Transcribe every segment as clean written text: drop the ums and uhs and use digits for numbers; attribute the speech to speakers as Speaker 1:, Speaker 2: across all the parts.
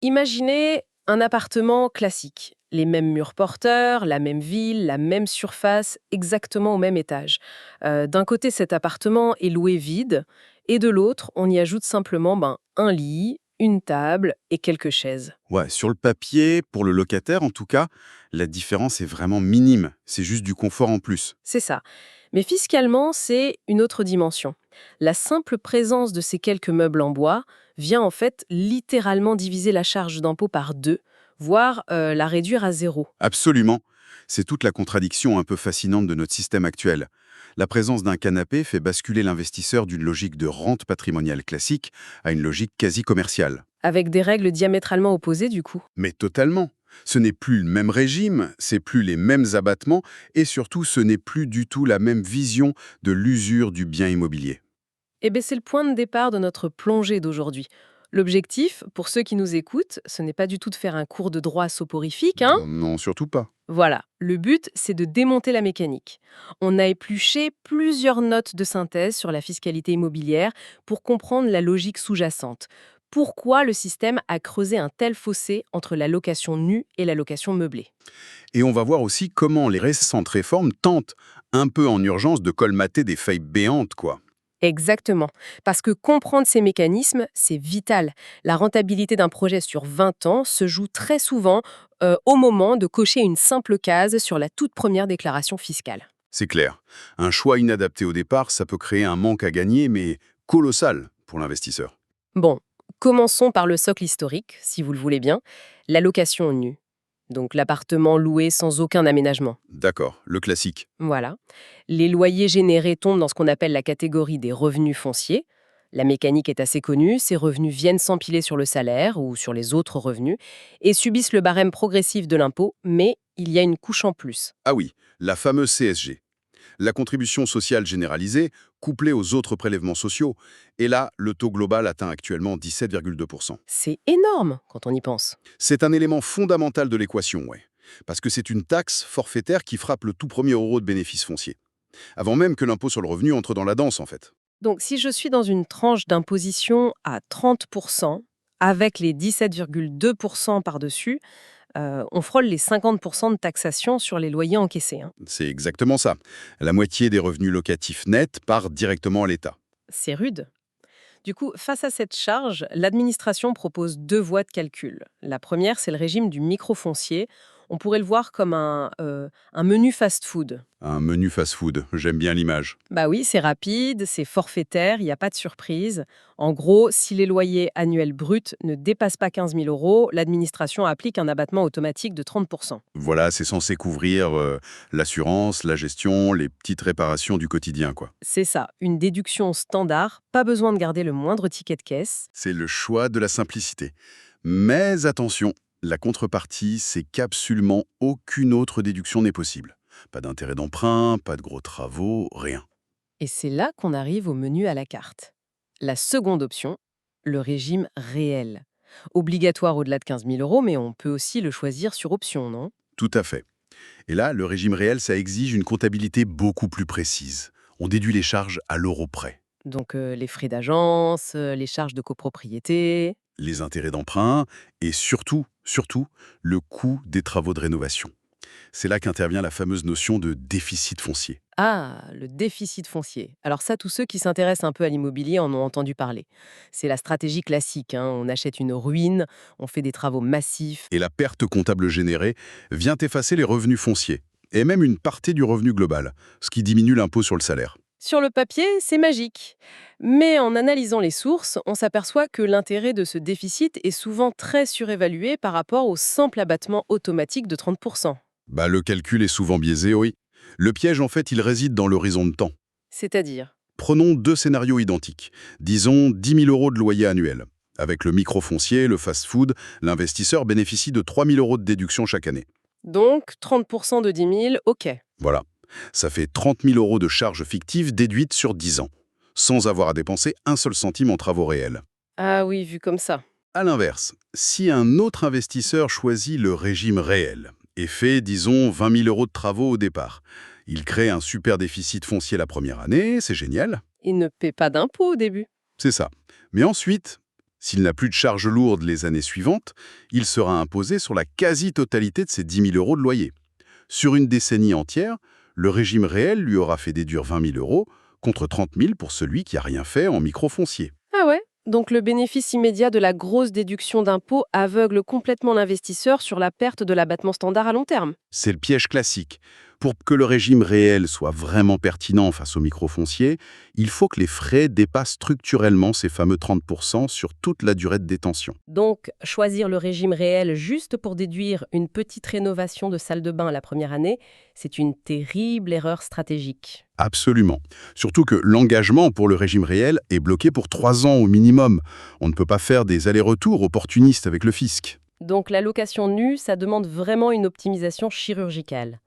Speaker 1: Imaginez un appartement classique. Les mêmes murs porteurs, la même ville, la même surface, exactement au même étage. D'un côté, cet appartement est loué vide, et de l'autre, on y ajoute simplement un lit, une table et quelques chaises.
Speaker 2: Ouais, sur le papier, pour le locataire en tout cas, la différence est vraiment minime. C'est juste du confort en plus.
Speaker 1: C'est ça. Mais fiscalement, c'est une autre dimension. La simple présence de ces quelques meubles en bois vient en fait littéralement diviser la charge d'impôt par deux, voire la réduire à zéro.
Speaker 2: Absolument. C'est toute la contradiction un peu fascinante de notre système actuel. La présence d'un canapé fait basculer l'investisseur d'une logique de rente patrimoniale classique à une logique quasi commerciale.
Speaker 1: Avec des règles diamétralement opposées du coup.
Speaker 2: Mais totalement. Ce n'est plus le même régime, c'est plus les mêmes abattements et surtout ce n'est plus du tout la même vision de l'usure du bien immobilier.
Speaker 1: Eh bien, c'est le point de départ de notre plongée d'aujourd'hui. L'objectif, pour ceux qui nous écoutent, ce n'est pas du tout de faire un cours de droit soporifique, hein.
Speaker 2: Non, surtout pas.
Speaker 1: Voilà, le but, c'est de démonter la mécanique. On a épluché plusieurs notes de synthèse sur la fiscalité immobilière pour comprendre la logique sous-jacente. Pourquoi le système a creusé un tel fossé entre la location nue et la location meublée?
Speaker 2: Et on va voir aussi comment les récentes réformes tentent, un peu en urgence, de colmater des failles béantes, quoi.
Speaker 1: Exactement. Parce que comprendre ces mécanismes, c'est vital. La rentabilité d'un projet sur 20 ans se joue très souvent au moment de cocher une simple case sur la toute première déclaration fiscale.
Speaker 2: C'est clair. Un choix inadapté au départ, ça peut créer un manque à gagner, mais colossal pour l'investisseur.
Speaker 1: Bon, commençons par le socle historique, si vous le voulez bien, la location nue. Donc l'appartement loué sans aucun aménagement.
Speaker 2: D'accord, le classique.
Speaker 1: Voilà. Les loyers générés tombent dans ce qu'on appelle la catégorie des revenus fonciers. La mécanique est assez connue, ces revenus viennent s'empiler sur le salaire ou sur les autres revenus et subissent le barème progressif de l'impôt, mais il y a une couche en plus.
Speaker 2: Ah oui, la fameuse CSG. La contribution sociale généralisée, couplée aux autres prélèvements sociaux. Et là, le taux global atteint actuellement 17,2%.
Speaker 1: C'est énorme quand on y pense.
Speaker 2: C'est un élément fondamental de l'équation, ouais. Parce que c'est une taxe forfaitaire qui frappe le tout premier euro de bénéfice foncier. Avant même que l'impôt sur le revenu entre dans la danse, en fait.
Speaker 1: Donc si je suis dans une tranche d'imposition à 30%, avec les 17,2% par-dessus, on frôle les 50% de taxation sur les loyers encaissés, hein.
Speaker 2: C'est exactement ça. La moitié des revenus locatifs nets part directement à l'État.
Speaker 1: C'est rude. Du coup, face à cette charge, l'administration propose deux voies de calcul. La première, c'est le régime du microfoncier. On pourrait le voir comme un menu fast-food.
Speaker 2: Un menu fast-food, j'aime bien l'image.
Speaker 1: Bah oui, c'est rapide, c'est forfaitaire, il n'y a pas de surprise. En gros, si les loyers annuels bruts ne dépassent pas 15 000 euros, l'administration applique un abattement automatique de 30%.
Speaker 2: Voilà, c'est censé couvrir l'assurance, la gestion, les petites réparations du quotidien, quoi.
Speaker 1: C'est ça, une déduction standard, pas besoin de garder le moindre ticket de caisse.
Speaker 2: C'est le choix de la simplicité. Mais attention, la contrepartie, c'est qu'absolument aucune autre déduction n'est possible. Pas d'intérêt d'emprunt, pas de gros travaux, rien.
Speaker 1: Et c'est là qu'on arrive au menu à la carte. La seconde option, le régime réel. Obligatoire au-delà de 15 000 euros, mais on peut aussi le choisir sur option, non?
Speaker 2: Tout à fait. Et là, le régime réel, ça exige une comptabilité beaucoup plus précise. On déduit les charges à l'euro près.
Speaker 1: Donc les frais d'agence, les charges de copropriété.
Speaker 2: Les intérêts d'emprunt et surtout, le coût des travaux de rénovation. C'est là qu'intervient la fameuse notion de déficit foncier.
Speaker 1: Ah, le déficit foncier. Alors ça, tous ceux qui s'intéressent un peu à l'immobilier en ont entendu parler. C'est la stratégie classique, hein. On achète une ruine, on fait des travaux massifs.
Speaker 2: Et la perte comptable générée vient effacer les revenus fonciers, et même une partie du revenu global, ce qui diminue l'impôt sur le salaire.
Speaker 1: Sur le papier, c'est magique. Mais en analysant les sources, on s'aperçoit que l'intérêt de ce déficit est souvent très surévalué par rapport au simple abattement automatique de 30%.
Speaker 2: Bah, le calcul est souvent biaisé, oui. Le piège, en fait, il réside dans l'horizon de temps.
Speaker 1: C'est-à-dire,
Speaker 2: Prenons deux scénarios identiques. Disons 10 000 euros de loyer annuel. Avec le microfoncier, le fast-food, l'investisseur bénéficie de 3 000 euros de déduction chaque année.
Speaker 1: donc 30% de 10 000, ok.
Speaker 2: Voilà. Ça fait 30 000 euros de charges fictives déduites sur 10 ans, sans avoir à dépenser un seul centime en travaux réels.
Speaker 1: Ah oui, vu comme ça.
Speaker 2: À l'inverse, si un autre investisseur choisit le régime réel et fait, disons, 20 000 euros de travaux au départ, il crée un super déficit foncier la première année, c'est génial,
Speaker 1: Il ne paie pas d'impôts au début.
Speaker 2: c'est ça. Mais ensuite, S'il n'a plus de charges lourdes les années suivantes, il sera imposé sur la quasi-totalité de ses 10 000 € de loyer. Sur une décennie entière, le régime réel lui aura fait déduire 20 000 € contre 30 000 pour celui qui n'a rien fait en microfoncier.
Speaker 1: Ah ouais? Donc le bénéfice immédiat de la grosse déduction d'impôt aveugle complètement l'investisseur sur la perte de l'abattement standard à long terme.
Speaker 2: C'est le piège classique. Pour que le régime réel soit vraiment pertinent face au microfoncier, il faut que les frais dépassent structurellement ces fameux 30% sur toute la durée de détention.
Speaker 1: Donc, choisir le régime réel juste pour déduire une petite rénovation de salle de bain la première année, c'est une terrible erreur stratégique.
Speaker 2: Absolument. Surtout que l'engagement pour le régime réel est bloqué pour 3 ans au minimum. On ne peut pas faire des allers-retours opportunistes avec le fisc.
Speaker 1: Donc la location nue, ça demande vraiment une optimisation chirurgicale.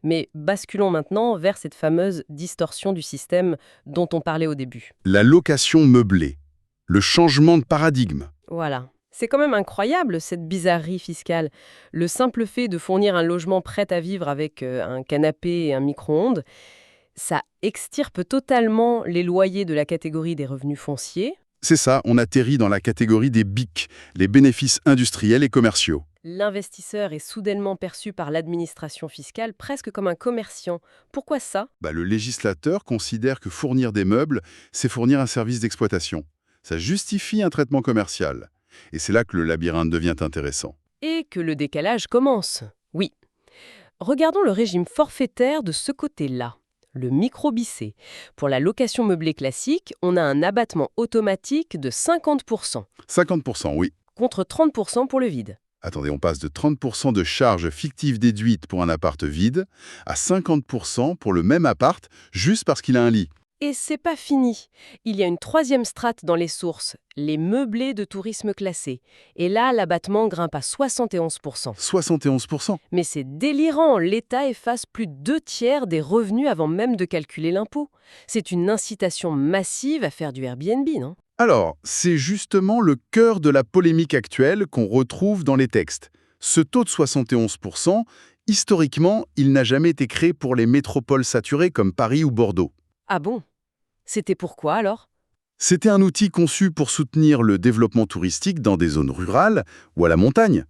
Speaker 1: Mais basculons maintenant vers cette fameuse distorsion du système dont on parlait au début.
Speaker 2: La location meublée. Le changement de paradigme.
Speaker 1: Voilà. C'est quand même incroyable, cette bizarrerie fiscale. Le simple fait de fournir un logement prêt à vivre avec un canapé et un micro-ondes, ça extirpe totalement les loyers de la catégorie des revenus fonciers.
Speaker 2: C'est ça, on atterrit dans la catégorie des BIC, les bénéfices industriels et commerciaux.
Speaker 1: L'investisseur est soudainement perçu par l'administration fiscale presque comme un commerciant. Pourquoi ça?
Speaker 2: Le législateur considère que fournir des meubles, c'est fournir un service d'exploitation. Ça justifie un traitement commercial. Et c'est là que le labyrinthe devient intéressant.
Speaker 1: Et que le décalage commence. Oui. Regardons le régime forfaitaire de ce côté-là, le micro-BIC. Pour la location meublée classique, on a un abattement automatique de 50%,
Speaker 2: 50%, oui.
Speaker 1: contre 30% pour le vide.
Speaker 2: Attendez, on passe de 30% de charges fictives déduites pour un appart vide à 50% pour le même appart juste parce qu'il a un lit.
Speaker 1: Et c'est pas fini. Il y a une troisième strate dans les sources, les meublés de tourisme classés. Et là, l'abattement grimpe à 71%.
Speaker 2: 71%.
Speaker 1: Mais c'est délirant, l'État efface plus de 2/3 des revenus avant même de calculer l'impôt. C'est une incitation massive à faire du Airbnb, non?
Speaker 2: Alors, c'est justement le cœur de la polémique actuelle qu'on retrouve dans les textes. Ce taux de 71%, historiquement, il n'a jamais été créé pour les métropoles saturées comme Paris ou Bordeaux.
Speaker 1: Ah bon? C'était pourquoi alors?
Speaker 2: C'était un outil conçu pour soutenir le développement touristique dans des zones rurales ou à la montagne,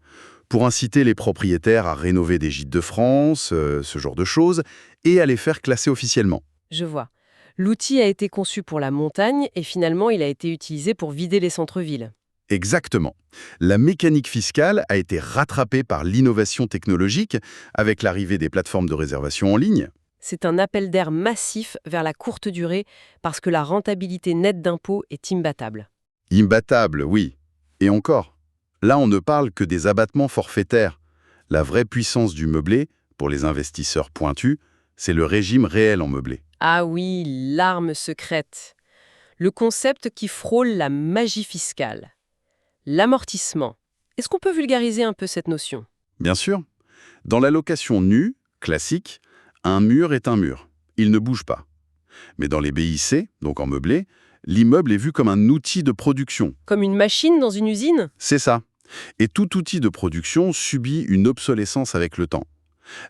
Speaker 2: pour inciter les propriétaires à rénover des gîtes de France, ce genre de choses, et à les faire classer officiellement.
Speaker 1: Je vois. L'outil a été conçu pour la montagne et finalement il a été utilisé pour vider les centres-villes.
Speaker 2: Exactement. La mécanique fiscale a été rattrapée par l'innovation technologique avec l'arrivée des plateformes de réservation en ligne.
Speaker 1: C'est un appel d'air massif vers la courte durée parce que la rentabilité nette d'impôt est imbattable.
Speaker 2: Imbattable, oui. Et encore, là on ne parle que des abattements forfaitaires. La vraie puissance du meublé, pour les investisseurs pointus, c'est le régime réel en meublé.
Speaker 1: Ah oui, l'arme secrète. Le concept qui frôle la magie fiscale. L'amortissement. Est-ce qu'on peut vulgariser un peu cette notion?
Speaker 2: Bien sûr. Dans la location nue, classique, un mur est un mur. Il ne bouge pas. Mais dans les BIC, donc en meublé, l'immeuble est vu comme un outil de production.
Speaker 1: Comme une machine dans une usine?
Speaker 2: C'est ça. Et tout outil de production subit une obsolescence avec le temps.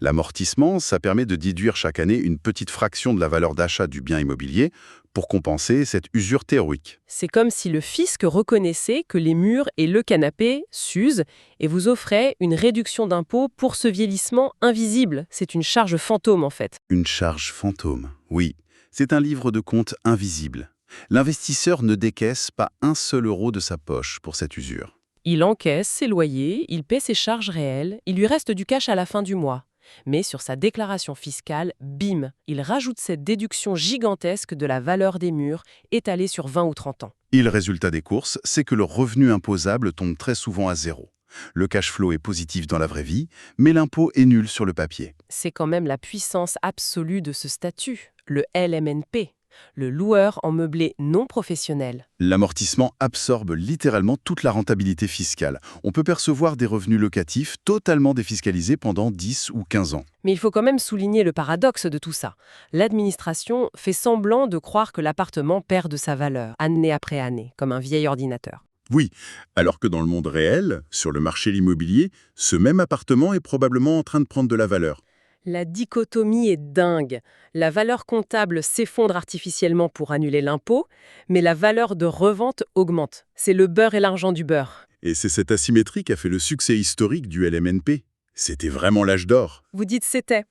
Speaker 2: L'amortissement, ça permet de déduire chaque année une petite fraction de la valeur d'achat du bien immobilier pour compenser cette usure théorique.
Speaker 1: C'est comme si le fisc reconnaissait que les murs et le canapé s'usent et vous offrait une réduction d'impôt pour ce vieillissement invisible. C'est une charge fantôme en fait.
Speaker 2: Une charge fantôme, oui. C'est un livre de compte invisible. L'investisseur ne décaisse pas un seul euro de sa poche pour cette usure.
Speaker 1: Il encaisse ses loyers, il paie ses charges réelles, il lui reste du cash à la fin du mois. Mais sur sa déclaration fiscale, bim, il rajoute cette déduction gigantesque de la valeur des murs étalée sur 20 ou 30 ans.
Speaker 2: Et le résultat des courses, c'est que le revenu imposable tombe très souvent à zéro. Le cash flow est positif dans la vraie vie, mais l'impôt est nul sur le papier.
Speaker 1: C'est quand même la puissance absolue de ce statut, le LMNP, le loueur en meublé non professionnel.
Speaker 2: L'amortissement absorbe littéralement toute la rentabilité fiscale. On peut percevoir des revenus locatifs totalement défiscalisés pendant 10 ou 15 ans.
Speaker 1: Mais il faut quand même souligner le paradoxe de tout ça. L'administration fait semblant de croire que l'appartement perd de sa valeur, année après année, comme un vieil ordinateur.
Speaker 2: Oui, alors que dans le monde réel, sur le marché de l'immobilier, ce même appartement est probablement en train de prendre de la valeur.
Speaker 1: La dichotomie est dingue. La valeur comptable s'effondre artificiellement pour annuler l'impôt, mais la valeur de revente augmente. C'est le beurre et l'argent du beurre.
Speaker 2: Et c'est cette asymétrie qui a fait le succès historique du LMNP. C'était vraiment l'âge d'or.
Speaker 1: Vous dites c'était,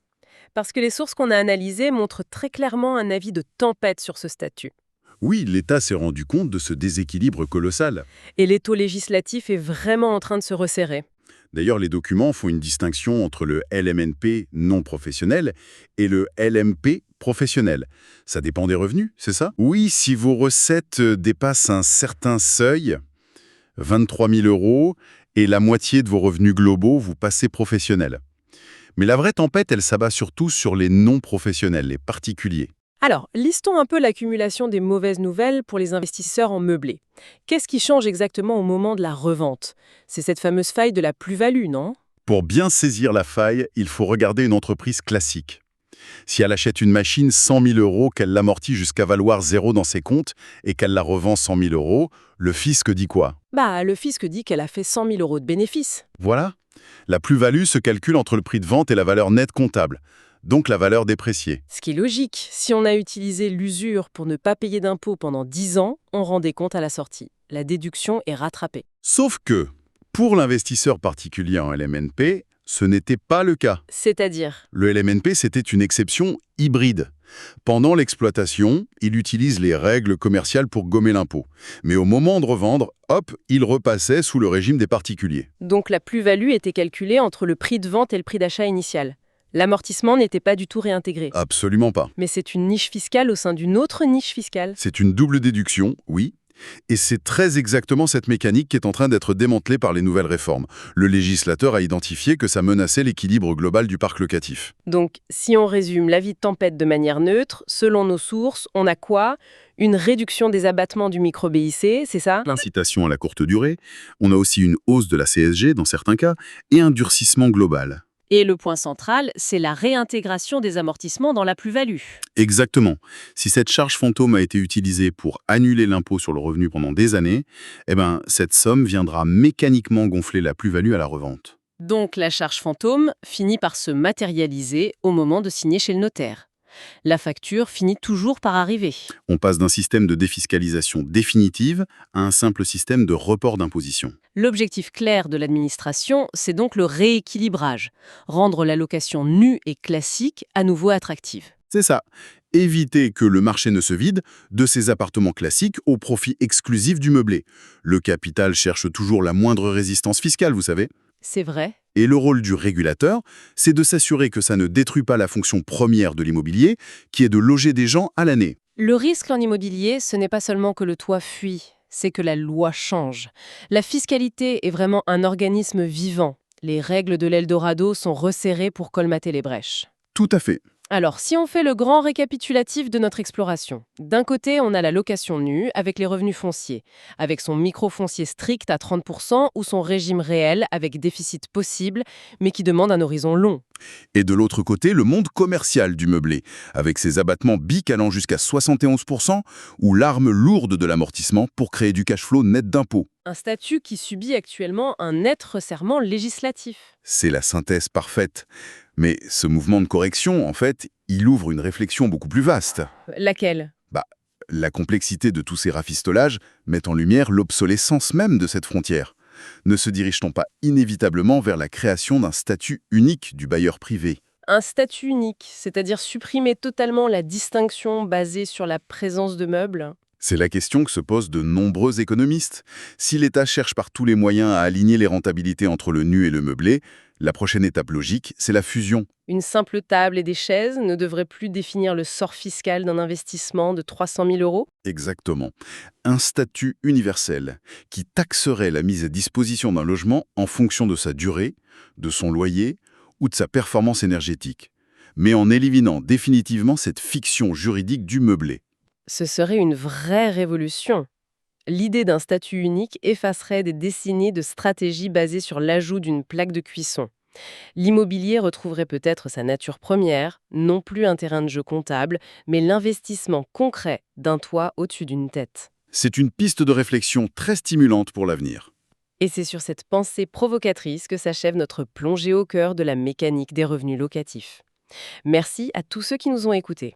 Speaker 1: parce que les sources qu'on a analysées montrent très clairement un avis de tempête sur ce statut.
Speaker 2: Oui, l'État s'est rendu compte de ce déséquilibre colossal.
Speaker 1: Et l'étau législatif est vraiment en train de se resserrer.
Speaker 2: D'ailleurs, les documents font une distinction entre le LMNP non professionnel et le LMP professionnel. Ça dépend des revenus, c'est ça? Oui, si vos recettes dépassent un certain seuil, 23 000 euros, et la moitié de vos revenus globaux, vous passez professionnel. Mais la vraie tempête, elle s'abat surtout sur les non professionnels, les particuliers.
Speaker 1: Alors, listons un peu l'accumulation des mauvaises nouvelles pour les investisseurs en meublé. Qu'est-ce qui change exactement au moment de la revente? C'est cette fameuse faille de la plus-value, non?
Speaker 2: Pour bien saisir la faille, il faut regarder une entreprise classique. Si elle achète une machine 100 000 euros, qu'elle l'amortit jusqu'à valoir zéro dans ses comptes et qu'elle la revend 100 000 euros, le fisc dit quoi?
Speaker 1: Le fisc dit qu'elle a fait 100 000 euros de bénéfices.
Speaker 2: Voilà. La plus-value se calcule entre le prix de vente et la valeur nette comptable, donc la valeur dépréciée.
Speaker 1: Ce qui est logique, si on a utilisé l'usure pour ne pas payer d'impôts pendant 10 ans, on rend des comptes à la sortie. La déduction est rattrapée.
Speaker 2: Sauf que, pour l'investisseur particulier en LMNP, ce n'était pas le cas.
Speaker 1: C'est-à-dire,
Speaker 2: Le LMNP, c'était une exception hybride. Pendant l'exploitation, il utilise les règles commerciales pour gommer l'impôt. Mais au moment de revendre, hop, il repassait sous le régime des particuliers.
Speaker 1: donc la plus-value était calculée entre le prix de vente et le prix d'achat initial. L'amortissement n'était pas du tout réintégré.
Speaker 2: Absolument pas.
Speaker 1: Mais c'est une niche fiscale au sein d'une autre niche fiscale.
Speaker 2: C'est une double déduction, oui. Et c'est très exactement cette mécanique qui est en train d'être démantelée par les nouvelles réformes. Le législateur a identifié que ça menaçait l'équilibre global du parc locatif.
Speaker 1: Donc, si on résume l'avis de tempête de manière neutre, selon nos sources, on a quoi? Une réduction des abattements du micro-BIC, c'est ça?
Speaker 2: L'incitation à la courte durée, on a aussi une hausse de la CSG dans certains cas, et un durcissement global.
Speaker 1: Et le point central, c'est la réintégration des amortissements dans la plus-value.
Speaker 2: Exactement. Si cette charge fantôme a été utilisée pour annuler l'impôt sur le revenu pendant des années, cette somme viendra mécaniquement gonfler la plus-value à la revente.
Speaker 1: Donc la charge fantôme finit par se matérialiser au moment de signer chez le notaire. La facture finit toujours par arriver.
Speaker 2: On passe d'un système de défiscalisation définitive à un simple système de report d'imposition.
Speaker 1: L'objectif clair de l'administration, c'est donc le rééquilibrage, rendre la location nue et classique à nouveau attractive.
Speaker 2: C'est ça. Éviter que le marché ne se vide de ces appartements classiques au profit exclusif du meublé. Le capital cherche toujours la moindre résistance fiscale, vous savez.
Speaker 1: C'est vrai.
Speaker 2: Et le rôle du régulateur, c'est de s'assurer que ça ne détruit pas la fonction première de l'immobilier, qui est de loger des gens à l'année.
Speaker 1: Le risque en immobilier, ce n'est pas seulement que le toit fuit, c'est que la loi change. La fiscalité est vraiment un organisme vivant. Les règles de l'Eldorado sont resserrées pour colmater les brèches.
Speaker 2: Tout à fait.
Speaker 1: Alors, si on fait le grand récapitulatif de notre exploration, d'un côté, on a la location nue avec les revenus fonciers, avec son microfoncier strict à 30% ou son régime réel avec déficit possible, mais qui demande un horizon long.
Speaker 2: Et de l'autre côté, le monde commercial du meublé, avec ses abattements BIC allant jusqu'à 71%, ou l'arme lourde de l'amortissement pour créer du cash flow net d'impôts.
Speaker 1: Un statut qui subit actuellement un net resserrement législatif.
Speaker 2: C'est la synthèse parfaite. Mais ce mouvement de correction, en fait, il ouvre une réflexion beaucoup plus vaste.
Speaker 1: Laquelle?
Speaker 2: La complexité de tous ces rafistolages met en lumière l'obsolescence même de cette frontière. Ne se dirige-t-on pas inévitablement vers la création d'un statut unique du bailleur privé?
Speaker 1: Un statut unique, c'est-à-dire supprimer totalement la distinction basée sur la présence de meubles.
Speaker 2: C'est la question que se posent de nombreux économistes. Si l'État cherche par tous les moyens à aligner les rentabilités entre le nu et le meublé, la prochaine étape logique, c'est la fusion.
Speaker 1: Une simple table et des chaises ne devrait plus définir le sort fiscal d'un investissement de 300 000 euros.
Speaker 2: Exactement. Un statut universel qui taxerait la mise à disposition d'un logement en fonction de sa durée, de son loyer ou de sa performance énergétique, mais en éliminant définitivement cette fiction juridique du meublé.
Speaker 1: Ce serait une vraie révolution. L'idée d'un statut unique effacerait des décennies de stratégies basées sur l'ajout d'une plaque de cuisson. L'immobilier retrouverait peut-être sa nature première, non plus un terrain de jeu comptable, mais l'investissement concret d'un toit au-dessus d'une tête.
Speaker 2: C'est une piste de réflexion très stimulante pour l'avenir.
Speaker 1: Et c'est sur cette pensée provocatrice que s'achève notre plongée au cœur de la mécanique des revenus locatifs. Merci à tous ceux qui nous ont écoutés.